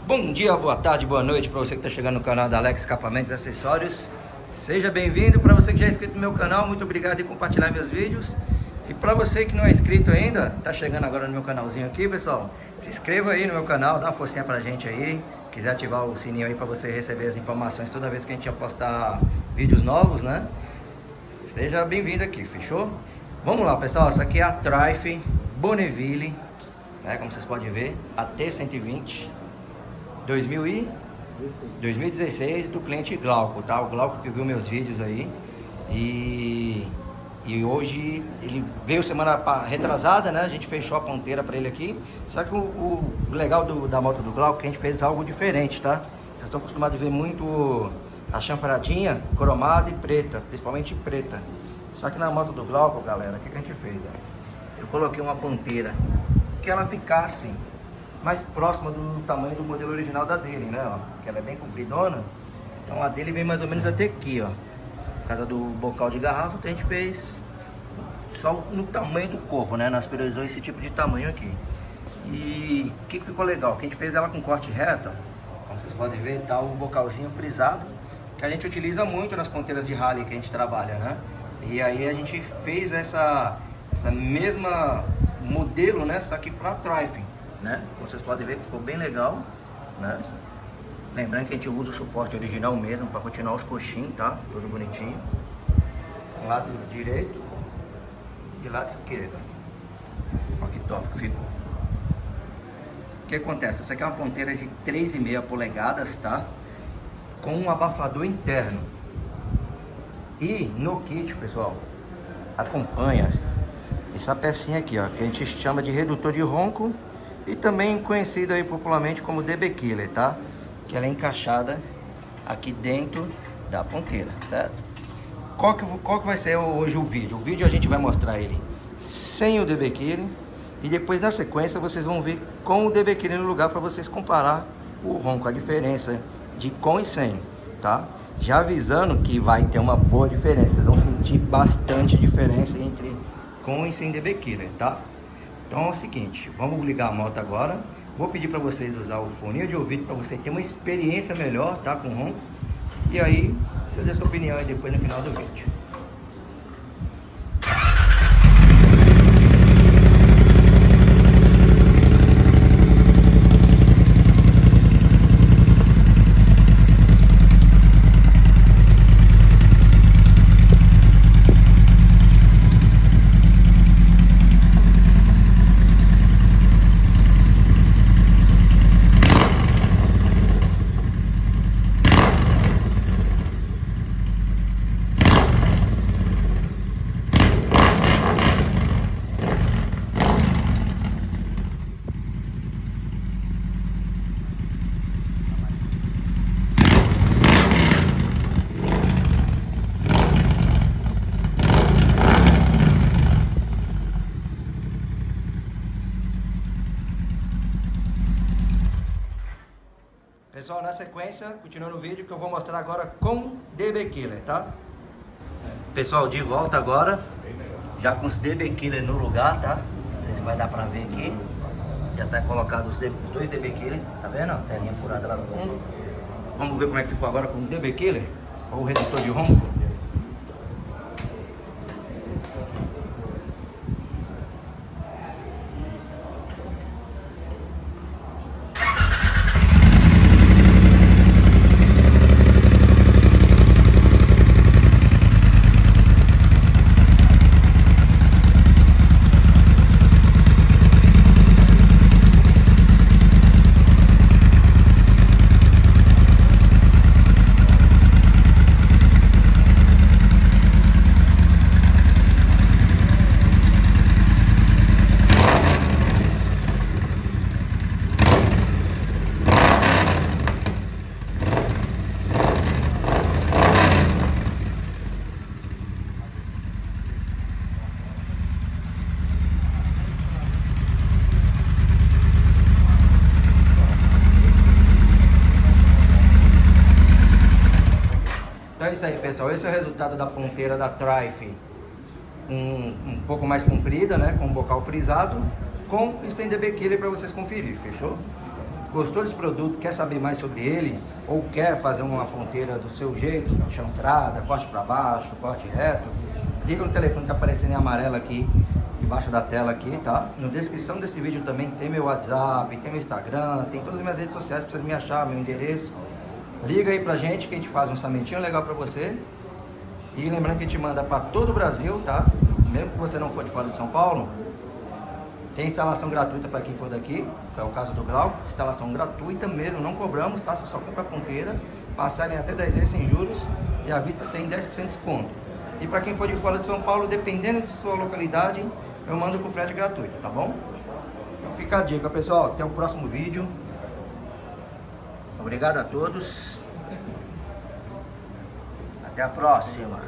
Bom dia, boa tarde, boa noite para você que está chegando no canal da Alex Escapamentos e Acessórios. Seja bem-vindo. Para você que já é inscrito no meu canal, muito obrigado por compartilhar meus vídeos. E para você que não é inscrito ainda, está chegando agora no meu canalzinho aqui, pessoal, se inscreva aí no meu canal, dá uma forcinha pra gente aí. Quiser ativar o sininho aí para você receber as informações toda vez que a gente postar vídeos novos, né? Seja bem-vindo aqui, fechou? Vamos lá, pessoal, essa aqui é a Trife Bonneville, né? Como vocês podem ver, a T120 2016 do cliente Glauco, tá? O Glauco que viu meus vídeos aí e hoje ele veio semana retrasada, né? A gente fechou a ponteira para ele aqui. Só que o legal da moto do Glauco é que a gente fez algo diferente, tá? Vocês estão acostumados a ver muito a chanfradinha cromada e preta, principalmente preta. Só que na moto do Glauco, galera, o que a gente fez? Ó? Eu coloquei uma ponteira que ela ficasse mais próxima do tamanho do modelo original da dele, né? Ó, que ela é bem compridona. Então a dele vem mais ou menos até aqui, ó. Por causa do bocal de garrafa, que a gente fez só no tamanho do corpo, né? Nós priorizou esse tipo de tamanho aqui. E o que ficou legal? Que a gente fez ela com corte reto, como vocês podem ver, tá o bocalzinho frisado, que a gente utiliza muito nas ponteiras de rally que a gente trabalha, né? E aí a gente fez essa mesma modelo, né? Só que para Trife, né? Como vocês podem ver que ficou bem legal, né? Lembrando que a gente usa o suporte original mesmo para continuar os coxinhos, tá? Tudo bonitinho. Lado direito e lado esquerdo. Olha que top que ficou. O que acontece? Essa aqui é uma ponteira de 3,5 polegadas, tá? Com um abafador interno. E no kit, pessoal, acompanha essa pecinha aqui, ó, que a gente chama de redutor de ronco e também conhecido aí popularmente como DB Killer, tá? Que ela é encaixada aqui dentro da ponteira, certo? Qual que vai ser hoje o vídeo? O vídeo a gente vai mostrar ele sem o DB Killer e depois na sequência vocês vão ver com o DB Killer no lugar para vocês comparar o ronco, a diferença de com e sem, tá? Já avisando que vai ter uma boa diferença, vocês vão sentir bastante diferença entre com e sem DB Killer, tá? Então é o seguinte, vamos ligar a moto agora. Vou pedir para vocês usar o fone de ouvido para você ter uma experiência melhor, tá? Com ronco. E aí, você dê sua opinião aí depois no final do vídeo. Pessoal, na sequência, continuando o vídeo que eu vou mostrar agora com DB Killer, tá? Pessoal, de volta agora, já com os DB Killer no lugar, tá? Não sei se vai dar pra ver aqui. Já tá colocado os dois DB Killer, tá vendo? A telinha furada lá no fundo. Vamos ver como é que ficou agora com o DB Killer, ou o redutor de ronco. Então é isso aí, pessoal. Esse é o resultado da ponteira da Trife, um pouco mais comprida, né? Com o bocal frisado, com e sem DB Killer para vocês conferir, fechou? Gostou desse produto, quer saber mais sobre ele, ou quer fazer uma ponteira do seu jeito, chanfrada, corte para baixo, corte reto, liga no telefone que tá aparecendo em amarelo aqui, debaixo da tela aqui, tá? Na descrição desse vídeo também tem meu WhatsApp, tem meu Instagram, tem todas as minhas redes sociais para vocês me achar, meu endereço. Liga aí pra gente que a gente faz um orçamentinho legal pra você. E lembrando que a gente manda para todo o Brasil, tá? Mesmo que você não for de fora de São Paulo, tem instalação gratuita para quem for daqui, que é o caso do Glauco, instalação gratuita mesmo, não cobramos, tá? Você só compra a ponteira, passarem até 10 vezes sem juros e à vista tem 10% de desconto. E para quem for de fora de São Paulo, dependendo de sua localidade, eu mando com frete gratuito, tá bom? Então fica a dica, pessoal, até o próximo vídeo. Obrigado a todos. Até a próxima.